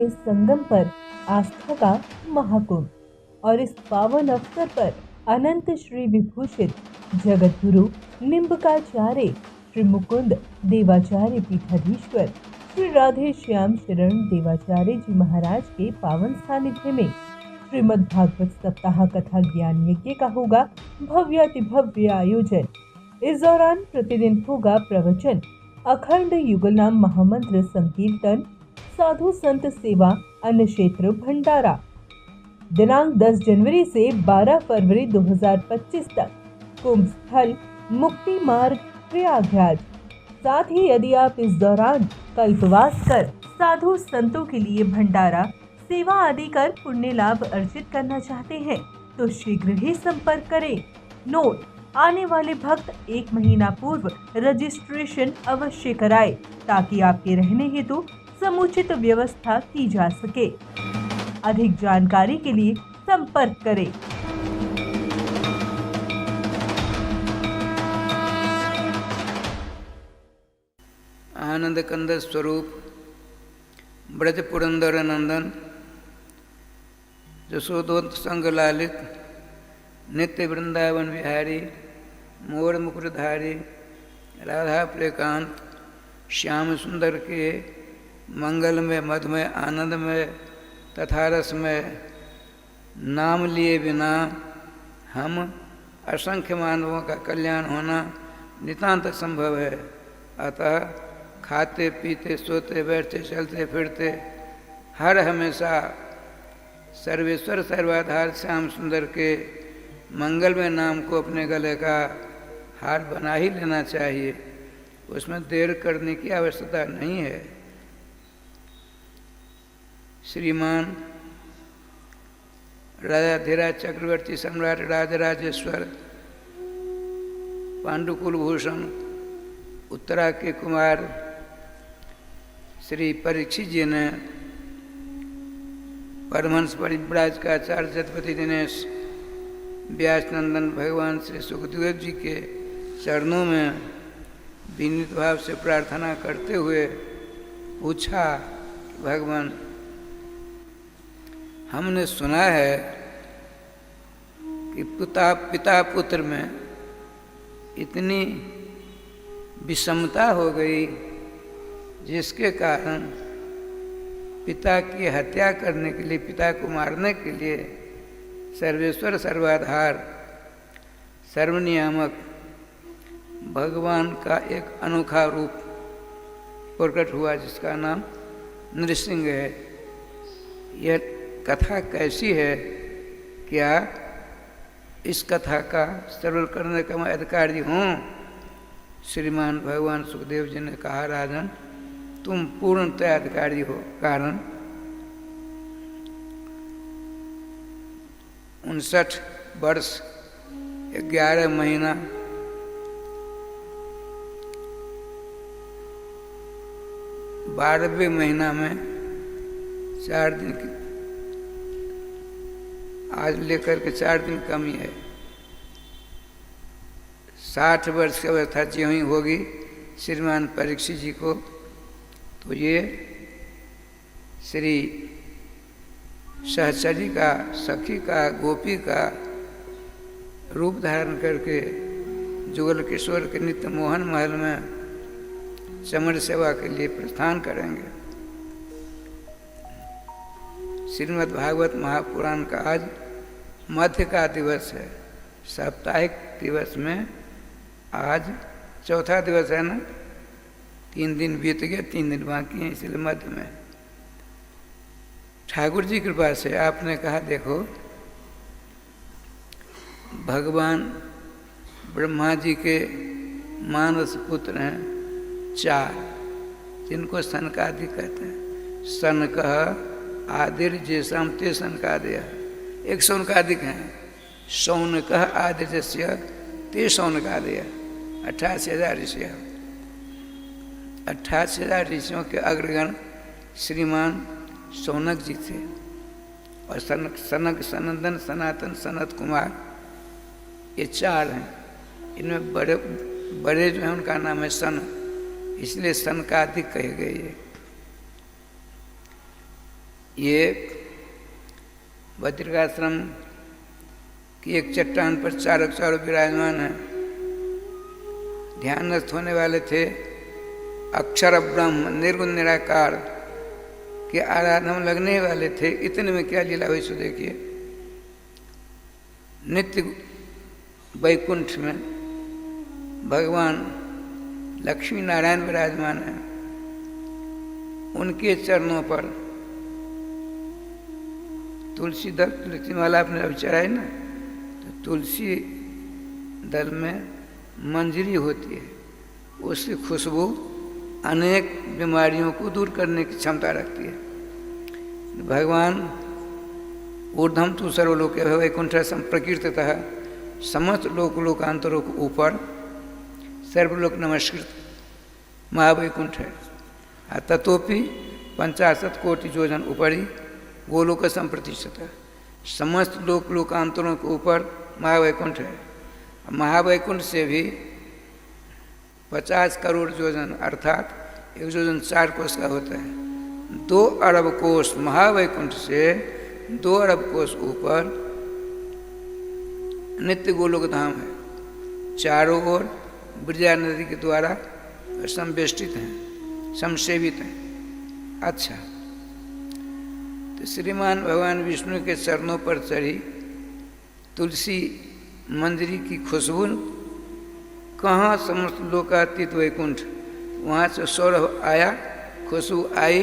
इस संगम पर आस्था का महाकुंभ और इस पावन अवसर पर अनंत श्री विभूषित जगत गुरु निम्बकाचार्य श्री मुकुंद देवाचार्य पीठाधीश्वर श्री राधे श्याम शरण देवाचार्य जी महाराज के पावन सानिध्य में श्रीमद् भागवत सप्ताह कथा ज्ञान यज्ञ का होगा भव्याति भव्य आयोजन। इस दौरान प्रतिदिन होगा प्रवचन, अखंड युगलनाम महामंत्र संकीर्तन, साधु संत सेवा, अन्न क्षेत्र भंडारा। दिनांक 10 जनवरी से 12 फरवरी 2025 तक कुंभ स्थल मुक्ति मार्ग प्रयागराज। साथ ही यदि आप इस दौरान कल्पवास कर साधु संतों के लिए भंडारा सेवा आदि कर पुण्य लाभ अर्जित करना चाहते हैं तो शीघ्र ही संपर्क करें। नोट: आने वाले भक्त 1 महीना पूर्व रजिस्ट्रेशन अवश्य कराएं ताकि आपके रहने हेतु समुचित व्यवस्था की जा सके। अधिक जानकारी के लिए संपर्क करें। आनंद कंद स्वरूप ब्रज पुरंदर नंदन जसोदोत संग लालित नित्य वृंदावन विहारी मोर मुकुरधारी राधा प्रेकांत श्याम सुंदर के मंगलमय मधुमय आनंदमय तथा रसमय नाम लिए बिना हम असंख्य मानवों का कल्याण होना नितांत संभव है। अतः खाते पीते सोते बैठते चलते फिरते हर हमेशा सर्वेश्वर सर्वाधार श्याम सुंदर के मंगलमय नाम को अपने गले का हार बना ही लेना चाहिए। उसमें देर करने की आवश्यकता नहीं है। श्रीमान राजाधिराज चक्रवर्ती सम्राट राजराजेश्वर पांडुकुल भूषण उत्तरा के कुमार श्री परीक्षित जी ने परमहंस परिव्राज का आचार्य जगपति दिनेश व्यास नंदन भगवान श्री सुखदेव जी के चरणों में विनीत भाव से प्रार्थना करते हुए पूछा, भगवान हमने सुना है कि पिता पुत्र में इतनी विषमता हो गई जिसके कारण पिता की हत्या करने के लिए, पिता को मारने के लिए सर्वेश्वर सर्वाधार सर्वनियामक भगवान का एक अनोखा रूप प्रकट हुआ जिसका नाम नृसिंह है। यह कथा कैसी है? क्या इस कथा का श्रवण करने का मैं अधिकारी हूँ? श्रीमान भगवान सुखदेव जी ने कहा, राजन तुम पूर्णतः अधिकारी हो। कारण 59 वर्ष 11 महीना 12वें महीना में 4 दिन की, आज लेकर के 4 दिन कमी है। 60 वर्ष की अवस्था ज्यों ही होगी श्रीमान परीक्षित जी को, तो ये श्री सहचरी का, सखी का, गोपी का रूप धारण करके जुगल किशोर के नित्य मोहन महल में चमर सेवा के लिए प्रस्थान करेंगे। श्रीमद् भागवत महापुराण का आज मध्य का दिवस है। साप्ताहिक दिवस में आज चौथा दिवस है ना, 3 दिन बीत गए, 3 दिन बाकी हैं, इसलिए मध्य में। ठाकुर जी कृपा से आपने कहा, देखो भगवान ब्रह्मा जी के मानस पुत्र हैं 4, जिनको सनकादि कहते हैं। सनकः आदिर जेसाम ते सनकादय, एक सौनकादिक हैं। सौनकः आदिर्यस्य ते सौनकादय, 88,000 ऋषि। 88,000 ऋषियों के अग्रगण श्रीमान सौनक जी थे। और सनक, सनंदन, सनातन, सनत कुमार, ये 4 हैं। इनमें बड़े जो हैं उनका नाम है सन, इसलिए सन का अधिक कहे गए। ये बद्रिकाश्रम की एक चट्टान पर चारों विराजमान हैं। ध्यानस्थ होने वाले थे, अक्षर ब्रह्म निर्गुण निराकार के आराधना में लगने वाले थे। इतने में क्या लीला हुई सो देखिए। नित्य वैकुंठ में भगवान लक्ष्मी नारायण विराजमान हैं। उनके चरणों पर तुलसी दल, तुलसी माला आपने अभी चढ़ाई ना, तो तुलसी दल में मंजरी होती है, उसकी खुशबू अनेक बीमारियों को दूर करने की क्षमता रखती है। भगवान ऊर्ध्वं तु सर्वलोके वैकुंठः संप्रकीर्तितः, समस्त लोकांतरों के ऊपर सर्वलोक नमस्कृत महावैकुंठ है। ततोपि 50 कोटि योजन उपरि गोलोक संप्रतिष्ठित, समस्त लोकांतरों के ऊपर महावैकुंठ है। महावैकुंठ से भी 50 करोड़ योजन अर्थात 1 योजन 4 कोस का होता है। 2 अरब कोस महावैकुंठ से 2 अरब कोस ऊपर नित्य गोलोक धाम है। चारों ओर ब्रजा नदी के द्वारा संवेष्टित हैं, समसेवित हैं। अच्छा, तो श्रीमान भगवान विष्णु के चरणों पर चढ़ी तुलसी मंजरी की खुशबू कहाँ समस्त लोकातीत वैकुंठ, वहाँ से सौरभ आया, खुशबू आई,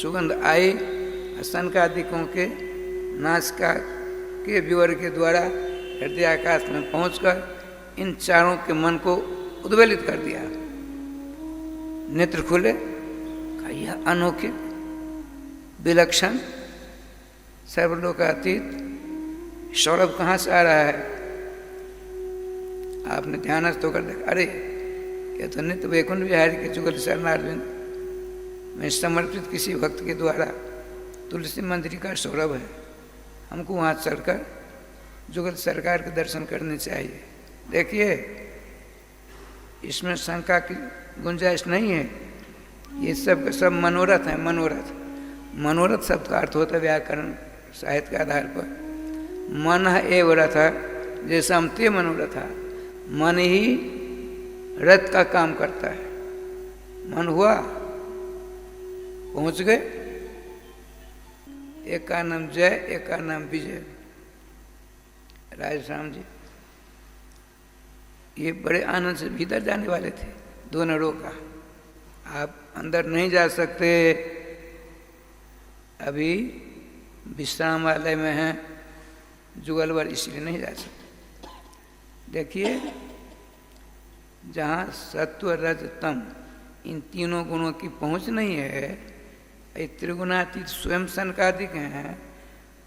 सुगंध आई। सनकादिकों के नासिका के विवर के द्वारा हृदय आकाश में पहुंचकर इन चारों के मन को उद्वेलित कर दिया। नेत्र खुले, कहा यह अनोखे विलक्षण सर्वलोकातीत सौरभ कहाँ से आ रहा है। आपने ध्यानस्थ होकर देखा, अरे ये तो नित्य वैकुंठ विहारी के जुगल शरणार्जुन में समर्पित किसी भक्त के द्वारा तुलसी मंदिर का सौरभ है। हमको वहाँ चढ़कर जुगल सरकार के दर्शन करने चाहिए। देखिए, इसमें शंका की गुंजाइश नहीं है। ये सब सब मनोरथ है। मनोरथ शब्द का अर्थ होता है व्याकरण साहित्य के आधार पर मन एव रथ, जैसा हम ते मनोरथा, मन ही रथ का काम करता है। मन हुआ, पहुंच गए। एक का नाम जय, एक का नाम विजय। राजश्याम जी ये बड़े आनंद से भीतर जाने वाले थे। दोनों रोका, आप अंदर नहीं जा सकते, अभी विश्रामालय में हैं जुगलवर, इसलिए नहीं जा सकते। देखिए, जहाँ सत्व रज तम इन तीनों गुणों की पहुँच नहीं है, ये त्रिगुणातीत स्वयं सनकादिक हैं,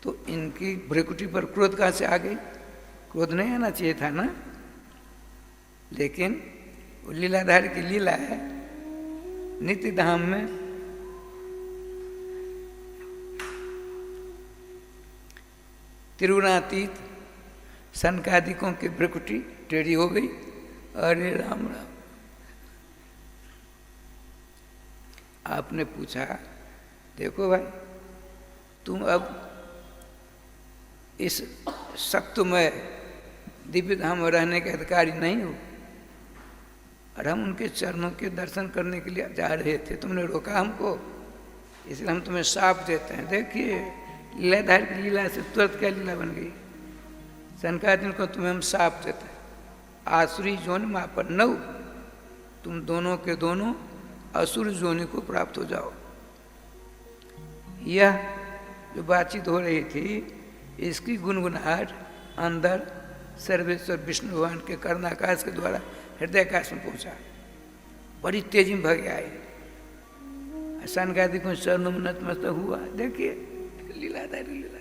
तो इनकी भ्रिकुटी पर क्रोध कहाँ से आ गई। क्रोध नहीं आना चाहिए था ना, लेकिन वो लीलाधारी की लीला है। नित्य धाम में त्रिगुणातीत सनकादिकों की भ्रिकुटी टेढ़ी हो गई। अरे राम राम। आपने पूछा, देखो भाई, तुम अब इस सत्वमय दिव्य धाम में रहने के अधिकारी नहीं हो, और हम उनके चरणों के दर्शन करने के लिए जा रहे थे, तुमने रोका हमको, इसलिए हम तुम्हें साफ देते हैं। देखिए, लीलाधारी की लीला से तुरंत क्या लीला बन गई। सनकादिन को तुम्हें हम साफ देते हैं। आसुरी जोनि मापर नव, तुम दोनों के दोनों असुर जोनि को प्राप्त हो जाओ। यह जो बातचीत हो रही थी, इसकी गुनगुनाहट अंदर सर्वेश्वर विष्णु भगवान के कर्णाकाश के द्वारा हृदयाकाश में पहुंचा। बड़ी तेजी में भग आई। सनकादिक को चरणों में नतमस्तक हुआ। देखिए, लीलाधारी लीला।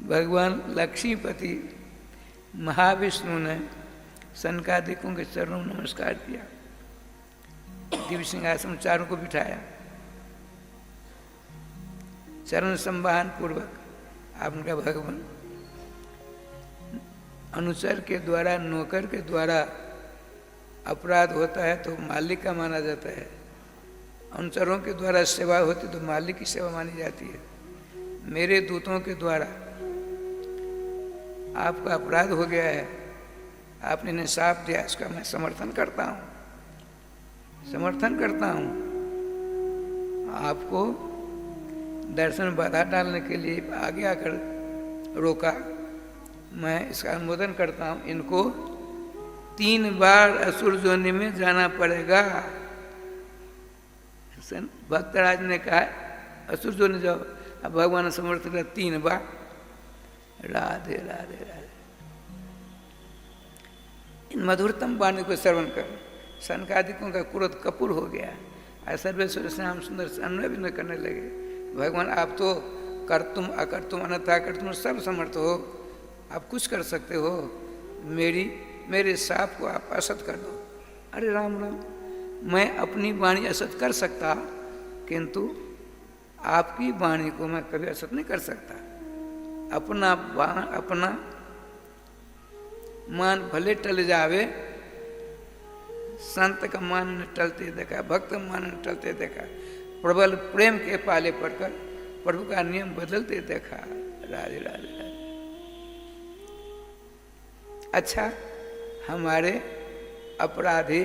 भगवान लक्ष्मीपति महाविष्णु ने सनकादिकों के चरणों में नमस्कार किया। दिव्य सिंहासन चारों को बिठाया। चरण संवाहन पूर्वक आपने कहा, भगवान, अनुचर के द्वारा, नौकर के द्वारा अपराध होता है तो मालिक का माना जाता है, अनुचरों के द्वारा सेवा होती तो मालिक की सेवा मानी जाती है। मेरे दूतों के द्वारा आपका अपराध हो गया है, आपने इन्हें साफ दिया, इसका मैं समर्थन करता हूँ। आपको दर्शन में बाधा डालने के लिए आगे आकर रोका, मैं इसका अनुमोदन करता हूँ। इनको 3 बार असुर योनि में जाना पड़ेगा। भक्तराज ने कहा असुर योनि जाओ, अब भगवान ने समर्थन किया 3 बार। राधे राधे राधे। इन मधुरतम वाणी को श्रवण कर सनकादिकों का क्रोध कपूर हो गया और सर्वेश्वर श्याम सुंदर से अन्वय भी न करने लगे। भगवान आप तो कर्तुम अकर्तुम अनथा कर्तुम सब समर्थ हो, आप कुछ कर सकते हो, मेरे साप को आप असत कर दो। अरे राम राम, मैं अपनी वाणी असत कर सकता, किंतु आपकी वाणी को मैं कभी असत नहीं कर सकता। अपना मान भले टल जावे, संत का मान न टलते देखा, भक्त मान न टलते देखा, प्रबल प्रेम के पाले पड़कर प्रभु का नियम बदलते देखा। राधे राधे राधे। अच्छा, हमारे अपराधी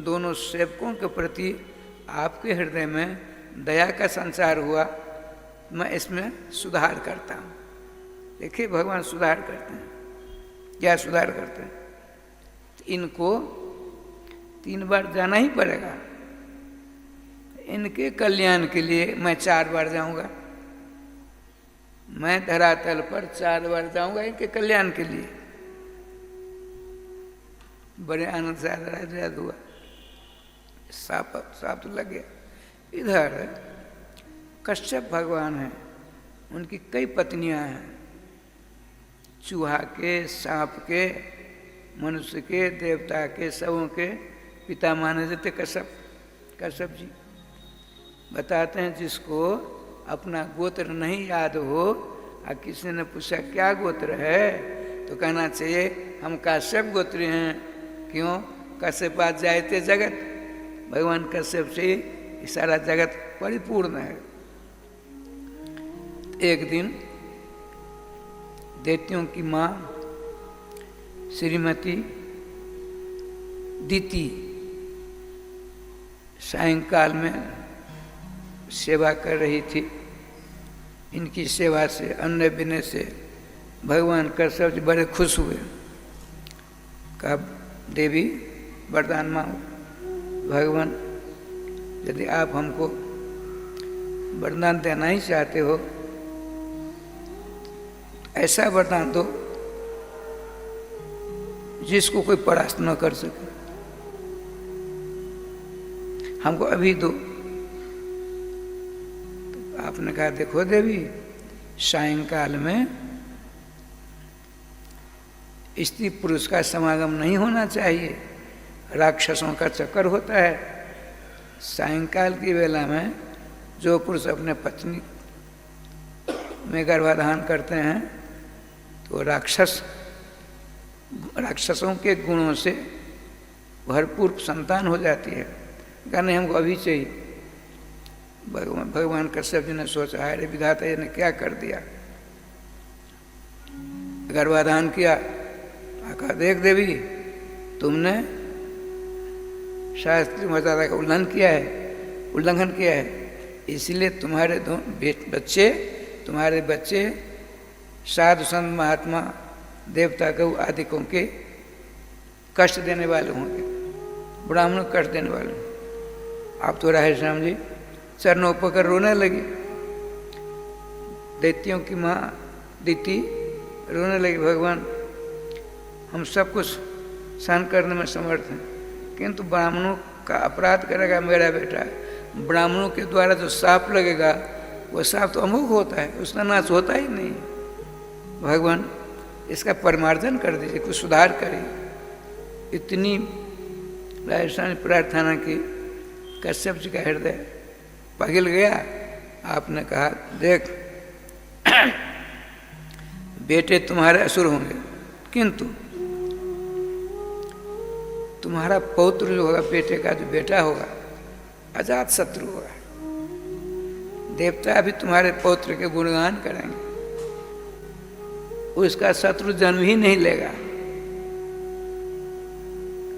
दोनों सेवकों के प्रति आपके हृदय में दया का संचार हुआ, मैं इसमें सुधार करता हूँ। देखिए भगवान सुधार करते हैं। क्या सुधार करते हैं? तो इनको 3 बार जाना ही पड़ेगा। इनके कल्याण के लिए मैं 4 बार जाऊंगा। मैं धरातल पर 4 बार जाऊंगा इनके कल्याण के लिए। बड़े आनंद से आजाद हुआ, साप तो लग गया। इधर कश्यप भगवान हैं, उनकी कई पत्नियां हैं, चूहा के, सांप के, मनुष्य के, देवता के, सबों के पिता माने जाते कश्यप जी। बताते हैं जिसको अपना गोत्र नहीं याद हो और किसी ने पूछा क्या गोत्र है, तो कहना चाहिए हम कश्यप गोत्र हैं। क्यों? कश्यपात जायते जगत, भगवान कश्यप से सारा जगत परिपूर्ण है। एक दिन दैत्यों की माँ श्रीमती दीति सायंकाल में सेवा कर रही थी। इनकी सेवा से, अन्न देने से भगवान कश्यप जी बड़े खुश हुए। कहा देवी वरदान मांगो। भगवान यदि आप हमको वरदान देना ही चाहते हो, ऐसा वरदान दो जिसको कोई परास्त न कर सके, हमको अभी दो। तो आपने कहा देखो देवी, सायंकाल में स्त्री पुरुष का समागम नहीं होना चाहिए, राक्षसों का चक्कर होता है। सायंकाल की वेला में जो पुरुष अपने पत्नी में गर्भाधान करते हैं तो राक्षसों के गुणों से भरपूर संतान हो जाती है। कहने हमको अभी चाहिए। भगवान कश्यप जी ने सोचा अरे विधाता जी ने क्या कर दिया, गर्भाधान किया। कहा देख देवी, तुमने शास्त्रीय मर्यादा का उल्लंघन किया है, इसलिए तुम्हारे बच्चे साधु संत महात्मा देवता गौ आदिकों के कष्ट देने वाले होंगे, ब्राह्मणों को कष्ट देने वाले होंगे। आप तो राधे श्याम जी चरणों पकड़ रोने लगी। दैत्यों की माँ दीति रोने लगी, भगवान हम सब कुछ सहन करने में समर्थ हैं, किंतु ब्राह्मणों का अपराध करेगा मेरा बेटा। ब्राह्मणों के द्वारा जो साप लगेगा वो साप तो अमोघ होता है, उसका नाश होता ही नहीं। भगवान इसका परमार्जन कर दीजिए, कुछ सुधार करिए। इतनी राजस्थानी प्रार्थना की, कश्यप जी का हृदय पिघल गया। आपने कहा देख बेटे तुम्हारे असुर होंगे, किंतु तुम्हारा पौत्र जो होगा, बेटे का जो बेटा होगा, अजात शत्रु होगा। देवता भी तुम्हारे पौत्र के गुणगान करेंगे, उसका शत्रु जन्म ही नहीं लेगा।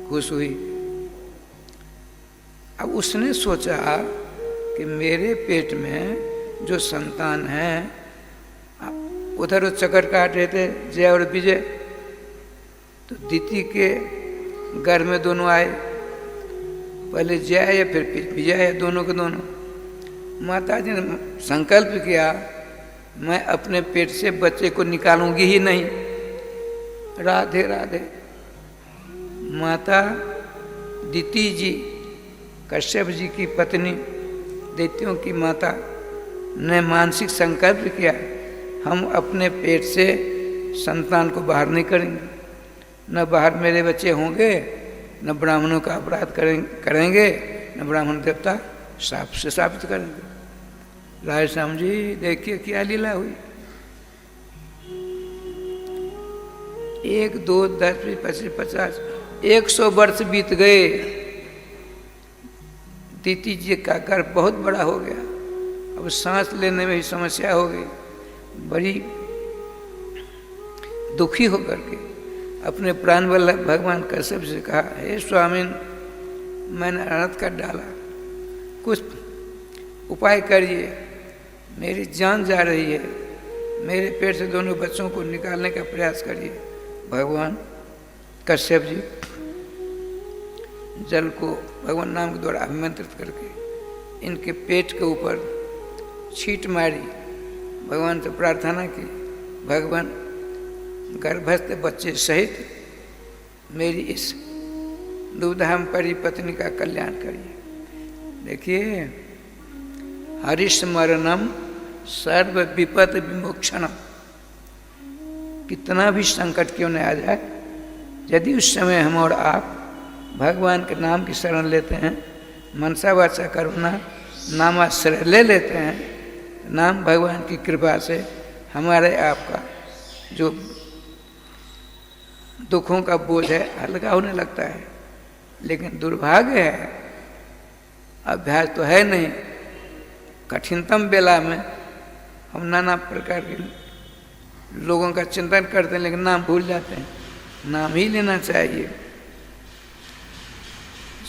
खुश हुई। अब उसने सोचा कि मेरे पेट में जो संतान है, उधर वो चक्कर काट रहे थे जय और विजय, तो दीति के घर में दोनों आए, पहले जय आए फिर विजय आए, दोनों के दोनों। माता जी ने संकल्प किया मैं अपने पेट से बच्चे को निकालूंगी ही नहीं। राधे राधे। माता दीति जी, कश्यप जी की पत्नी, दैत्यों की माता ने मानसिक संकल्प किया हम अपने पेट से संतान को बाहर नहीं करेंगे, न बाहर मेरे बच्चे होंगे, न ब्राह्मणों का अपराध करेंगे, न ब्राह्मण देवता साफ से साबित करेंगे। राय श्याम जी देखिए क्या लीला हुई। 1, 2, 10, 20, 25, 50, 100 वर्ष बीत गए। दीति जी का घर बहुत बड़ा हो गया, अब सांस लेने में भी समस्या हो गई। बड़ी दुखी होकर के अपने प्राण वल्लभ भगवान कश्यप से कहा, हे स्वामिन, मैंने अनर्थ कर डाला, कुछ उपाय करिए, मेरी जान जा रही है, मेरे पेट से दोनों बच्चों को निकालने का प्रयास करिए। भगवान कश्यप जी जल को भगवान नाम के द्वारा अभिमंत्रित करके इनके पेट के ऊपर छींट मारी। भगवान से प्रार्थना की, भगवान गर्भस्थ बच्चे सहित मेरी इस दुविधाम परी पत्नी का कल्याण करिए। देखिए, हरिस्मरणम सर्व विपद विमोक्षणम, कितना भी संकट क्यों न आ जाए, यदि उस समय हम और आप भगवान के नाम की शरण लेते हैं, मनसा वाचा करुणा नामाश्रय ले लेते हैं, नाम भगवान की कृपा से हमारे आपका जो दुखों का बोझ है हल्का होने लगता है। लेकिन दुर्भाग्य है, अभ्यास तो है नहीं, कठिनतम बेला में हम नाना प्रकार के लोगों का चिंतन करते हैं, लेकिन नाम भूल जाते हैं। नाम ही लेना चाहिए।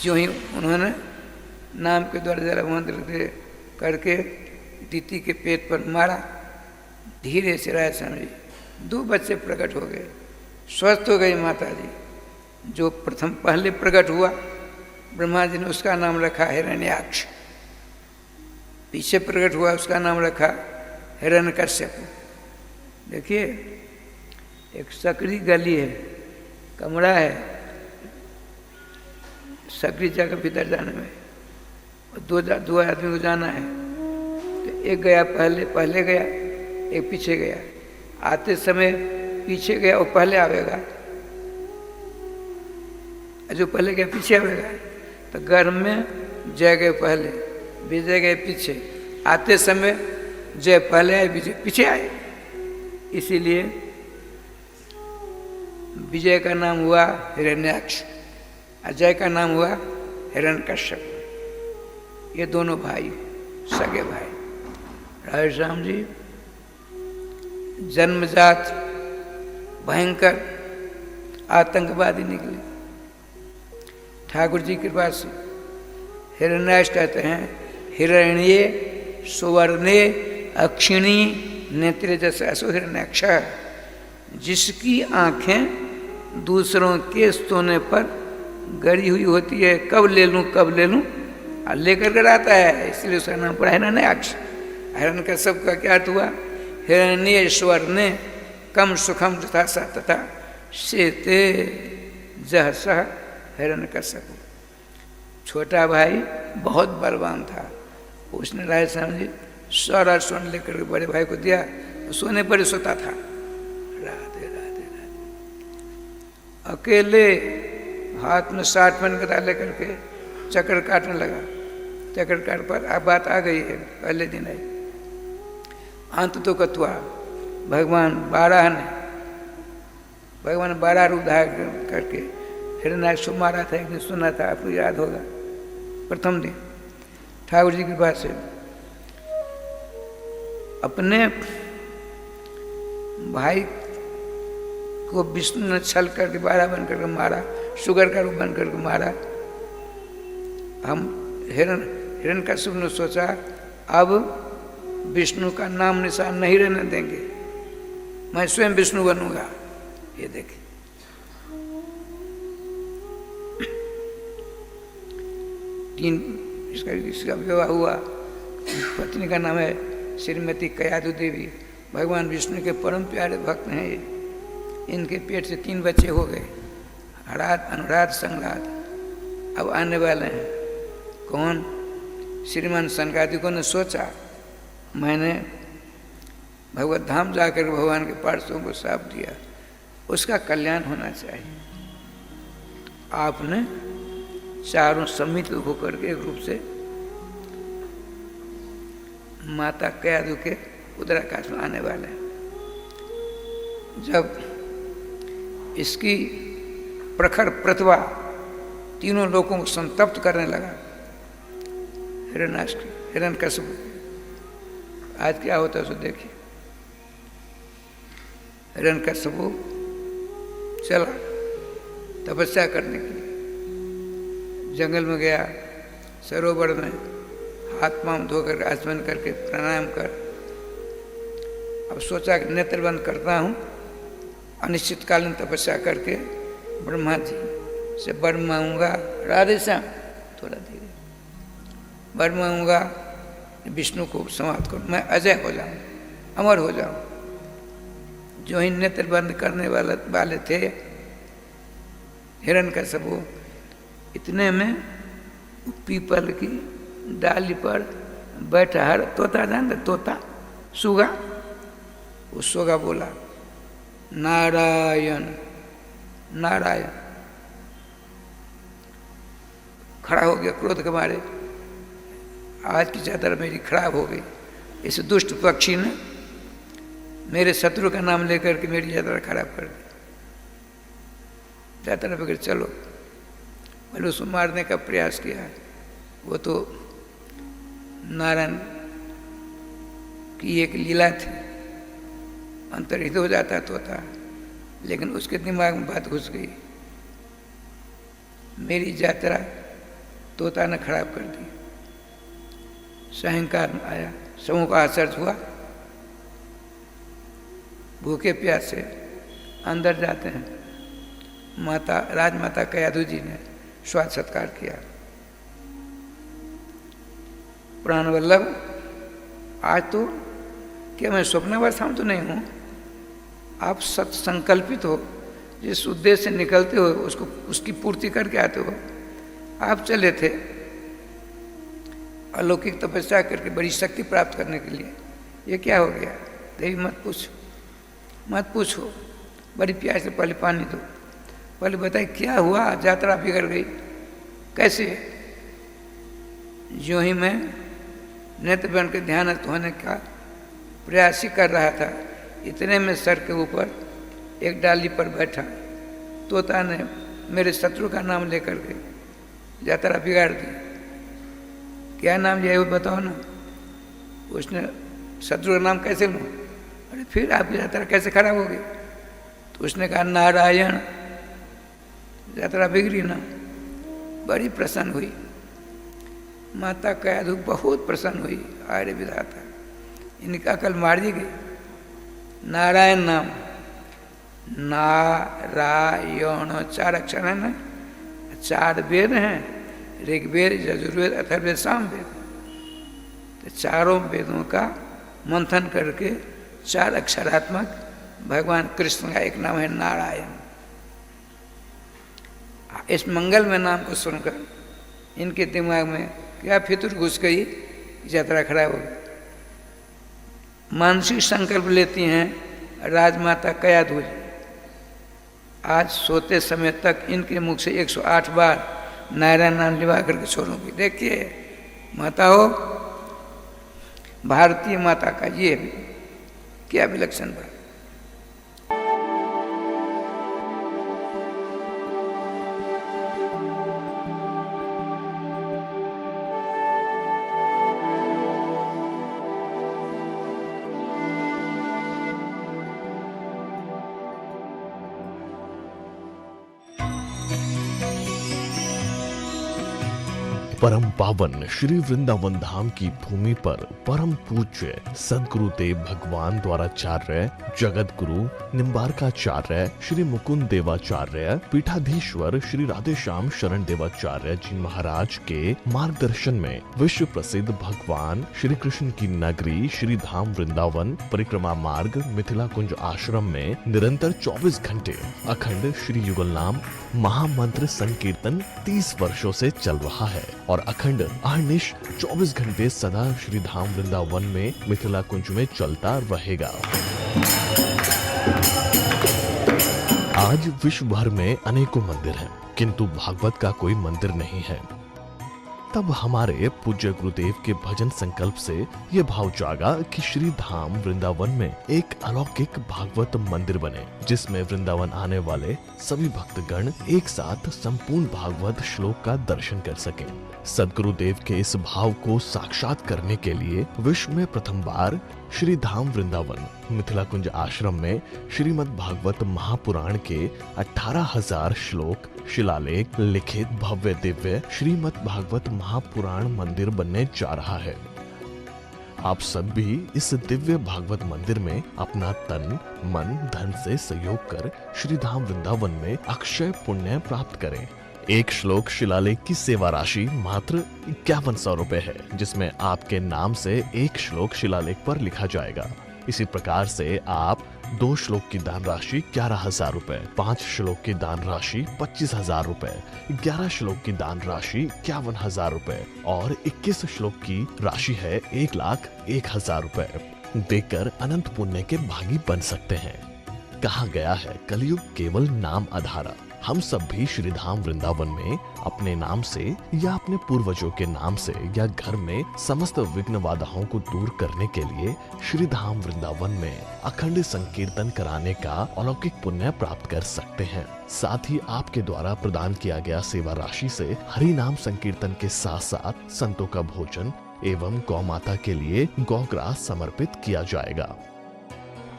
जो ही उन्होंने नाम के द्वारा जरा मंत्र करके दीति के पेट पर मारा, धीरे से राय समझी 2 बच्चे प्रकट हो गए, स्वस्थ हो गई माता जी। जो प्रथम पहले प्रकट हुआ ब्रह्मा जी ने उसका नाम रखा हिरण्याक्ष, पीछे प्रकट हुआ उसका नाम रखा हिरण्यकश्यप। देखिए, एक सकरी गली है, कमरा है, सकरी जगह भीतर जाने में, और 2 आदमी को जाना है। तो एक गया पहले गया, एक पीछे गया। आते समय पीछे गया वो पहले आवेगा, जो पहले गया पीछे आवेगा। तो घर में जय गए पहले, विजय गए पीछे। आते समय जय पहले आए, विजय पीछे आए। इसीलिए विजय का नाम हुआ हिरण्याक्ष, अजय का नाम हुआ हिरण्यकश्यप। ये दोनों भाई, सगे भाई। राधे श्याम जी जन्मजात भयंकर आतंकवादी निकले। ठाकुर जी की कृपा से हिरण्याक्ष कहते हैं, हिरण्ये सुवर्णे अक्षिणी नेत्र जैसे असो हिरण्याक्ष, जिसकी आंखें दूसरों के सोने पर गड़ी हुई होती है। कब ले लूं कब ले लूं, और लेकर कर आता है, इसलिए उसका नाम पड़ा हिरण्याक्ष। हिरण्य का सब का क्या अर्थ हुआ? हिरण्ये स्वर्ण कम सुखम तथा स तथा शेते जह सह हिरण्यकश्यप। छोटा भाई बहुत बलवान था, उसने राय श्याम जी सारा स्वर्ण लेकर के बड़े भाई को दिया, तो सोने पर ही सोता था। राधे राधे राधे। अकेले हाथ में 60 मन गदा लेकर के चक्कर काटने लगा। चक्कर काट पर अब बात आ गई है, पहले दिन आई। अंत तो कतुआ भगवान 12 रूप धारण करके हिरण्याक्ष को मारा था। एक दिन सुना था, आपको याद होगा। प्रथम दिन ठाकुर जी की कृपा से अपने भाई को विष्णु ने छल करके बारह बन करके मारा, शुगर का रूप बन करके मारा। हम हिरण्यकश्यप ने सोचा अब विष्णु का नाम निशान नहीं रहने देंगे, मैं स्वयं विष्णु बनूंगा। ये देखिए, इसका विवाह हुआ। पत्नी का नाम है श्रीमती कयाधु देवी। भगवान विष्णु के परम प्यारे भक्त हैं ये। इनके पेट से 3 बच्चे हो गए, हराद, अनुराध, संगराध। अब आने वाले हैं। कौन? श्रीमान सनकादिकों ने सोचा मैंने भगवत धाम जाकर भगवान के पार्षदों को साफ दिया, उसका कल्याण होना चाहिए। आपने चारों सम्मिलित होकर के एक रूप से माता कयाधु के उदराकाश में आने वाले हैं। जब इसकी प्रखर प्रतिभा तीनों लोगों को संतप्त करने लगा, हिरण्यकश्यप, आज क्या होता है सो देखिए। हिरण्यकश्यप चला तपस्या करने के लिए, जंगल में गया, सरोवर में हाथ पांव धोकर आचमन करके प्राणायाम कर। अब सोचा कि नेत्र बंद करता हूँ, अनिश्चितकालीन तपस्या करके ब्रह्मा जी से वर मांगूंगा, राधे श्याम, थोड़ा धीरे, वर मांगूंगा विष्णु को समाप्त करूँ, मैं अजय हो जाऊँ, अमर हो जाऊँ। जो ही नेत्र बंद करने वाले थे हिरण्यकश्यप, इतने में पीपल की डाली पर बैठा हर तोता, जानते तोता, सुगा, वो सुगा बोला नारायण नारायण। खड़ा हो गया क्रोध के मारे, आज की चादर मेरी खराब हो गई। इस दुष्ट पक्षी ने मेरे शत्रु का नाम लेकर के मेरी यात्रा खराब कर दी। यात्रा पकड़ चलो, मैंने उसको मारने का प्रयास किया। वो तो नारायण की एक लीला थी, अंतर्हित हो जाता तोता, लेकिन उसके दिमाग में बात घुस गई। मेरी यात्रा तोता ने खराब कर दी। सायंकाल आया, समूह का आश्चर्य हुआ, भूखे प्यासे अंदर जाते हैं। माता राजमाता कयाधु जी ने स्वागत सत्कार किया। प्राणवल्लभ, आज तो क्या मैं स्वप्नावस्था में तो नहीं हूँ? आप सत संकल्पित हो, जिस उद्देश्य से निकलते हो उसको उसकी पूर्ति करके आते हो। आप चले थे अलौकिक तपस्या करके बड़ी शक्ति प्राप्त करने के लिए, ये क्या हो गया? देवी मत पूछो, मत पूछो, बड़ी प्यास से पहले पानी दो, पहले बताइए क्या हुआ? यात्रा बिगड़ गई कैसे? जो ही मैं नेत्र बन के ध्यान होने का प्रयास ही कर रहा था, इतने में सर के ऊपर एक डाली पर बैठा तोता ने मेरे शत्रु का नाम लेकर के यात्रा बिगाड़ दी। क्या नाम लिया वो बताओ ना? उसने शत्रु का नाम कैसे लूँ? अरे फिर आपकी यात्रा कैसे खराब हो गई? तो उसने कहा नारायण, यात्रा बिगड़ी ना। बड़ी प्रसन्न हुई माता कयाधु, बहुत प्रसन्न हुई। आर्य विधाता, इनका कल मार दी गई। नारायण नाम, नारायण 4 अक्षर है ना, 4 वेद हैं, ऋग्वेद, यजुर्वेद, अथर्ववेद, सामवेद। तो चारों वेदों का मंथन करके 4 अक्षरात्मक भगवान कृष्ण का एक नाम है नारायण। इस मंगल में नाम को सुनकर इनके दिमाग में क्या फितूर घुस गई, यात्रा खराब हो गई। मानसिक संकल्प लेती हैं राजमाता कयाधु जी। आज सोते समय तक इनके मुख से 108 बार नारायण नाम लिवा करके छोड़ूंगी। देखिए माता हो, भारतीय माता का ये क्या विलक्षण बात। परम पावन श्री वृंदावन धाम की भूमि पर परम पूज्य सदगुरुदेव भगवान द्वाराचार्य जगत गुरु निम्बारकाचार्य श्री मुकुंद देवाचार्य पीठाधीश्वर श्री राधेश्याम शरण देवाचार्य जी महाराज के मार्गदर्शन में विश्व प्रसिद्ध भगवान श्री कृष्ण की नगरी श्री धाम वृंदावन परिक्रमा मार्ग मिथिला कुंज आश्रम में निरंतर 24 घंटे अखंड श्री युगल नाम महामंत्र संकीर्तन 30 वर्षों से चल रहा है और अखंड अहर्निश 24 घंटे सदा श्री धाम वृंदावन में मिथिला कुंज में चलता रहेगा। आज विश्व भर में अनेकों मंदिर हैं, किंतु भागवत का कोई मंदिर नहीं है। तब हमारे पूज्य गुरुदेव के भजन संकल्प से ये भाव जागा कि श्री धाम वृंदावन में एक अलौकिक भागवत मंदिर बने, जिसमें वृंदावन आने वाले सभी भक्तगण एक साथ संपूर्ण भागवत श्लोक का दर्शन कर सकें। सदगुरुदेव के इस भाव को साक्षात करने के लिए विश्व में प्रथम बार श्री धाम वृंदावन मिथिला कुंज आश्रम में श्रीमद् भागवत महापुराण के 18,000 श्लोक शिलालेख लिखित भव्य दिव्य श्रीमद् भागवत महापुराण मंदिर बनने जा रहा है। आप सब भी इस दिव्य भागवत मंदिर में अपना तन मन धन से सहयोग कर श्री धाम वृंदावन में अक्षय पुण्य प्राप्त करें। एक श्लोक शिलालेख की सेवा राशि मात्र 5100 रुपए है, जिसमें आपके नाम से एक श्लोक शिलालेख पर लिखा जाएगा। इसी प्रकार से आप 2 श्लोक की दान राशि 11,000 रुपए, 5 श्लोक की दान राशि 25,000 रुपए, 11 श्लोक की दान राशि 51,000 रुपए और 21 श्लोक की राशि है 1,01,000 रुपए देकर अनंत पुण्य के भागी बन सकते हैं। कहा गया है कलयुग केवल नाम आधारा। हम सब भी श्री धाम वृंदावन में अपने नाम से या अपने पूर्वजों के नाम से या घर में समस्त विघ्न बाधाओं को दूर करने के लिए श्री धाम वृंदावन में अखंड संकीर्तन कराने का अलौकिक पुण्य प्राप्त कर सकते हैं। साथ ही आपके द्वारा प्रदान किया गया सेवा राशि से हरि नाम संकीर्तन के साथ साथ संतों का भोजन एवं गौ माता के लिए गौग्रास समर्पित किया जाएगा।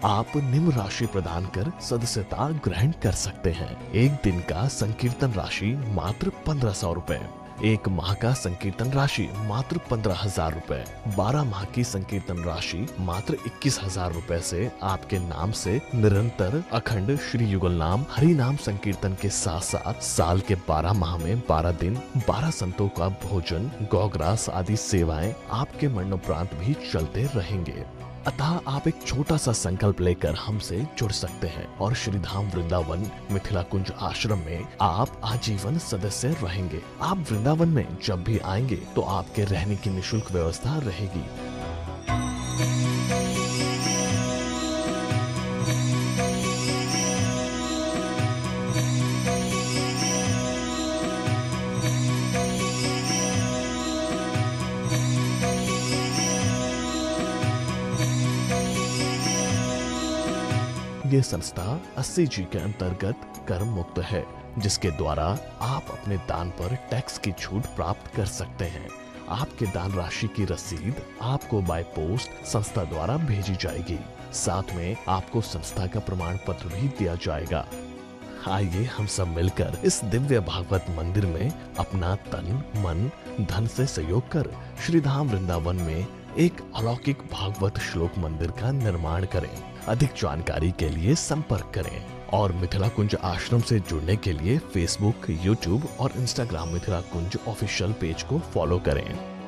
आप निम्न राशि प्रदान कर सदस्यता ग्रहण कर सकते हैं। एक दिन का संकीर्तन राशि मात्र 1,500 रुपए, एक माह का संकीर्तन राशि मात्र 15,000 रुपए, 12 माह की संकीर्तन राशि मात्र 21,000 रुपए से आपके नाम से निरंतर अखंड श्री युगल नाम हरि नाम संकीर्तन के साथ साथ साल के 12 माह में 12 दिन 12 संतों का भोजन गौग्रास आदि सेवाएं आपके मरणोपरांत भी चलते रहेंगे। अतः आप एक छोटा सा संकल्प लेकर हमसे जुड़ सकते हैं और श्री धाम वृंदावन मिथिला कुंज आश्रम में आप आजीवन सदस्य रहेंगे। आप वृंदावन में जब भी आएंगे तो आपके रहने की निःशुल्क व्यवस्था रहेगी। ये संस्था 80G के अंतर्गत कर मुक्त है, जिसके द्वारा आप अपने दान पर टैक्स की छूट प्राप्त कर सकते हैं। आपके दान राशि की रसीद आपको बाय पोस्ट संस्था द्वारा भेजी जाएगी। साथ में आपको संस्था का प्रमाण पत्र भी दिया जाएगा। आइए हम सब मिलकर इस दिव्य भागवत मंदिर में अपना तन मन धन से सहयोग कर श्री धाम वृंदावन में एक अलौकिक भागवत श्लोक मंदिर का निर्माण करें। अधिक जानकारी के लिए संपर्क करें और मिथिला कुंज आश्रम से जुड़ने के लिए फेसबुक, यूट्यूब और इंस्टाग्राम मिथिला कुंज ऑफिशियल पेज को फॉलो करें।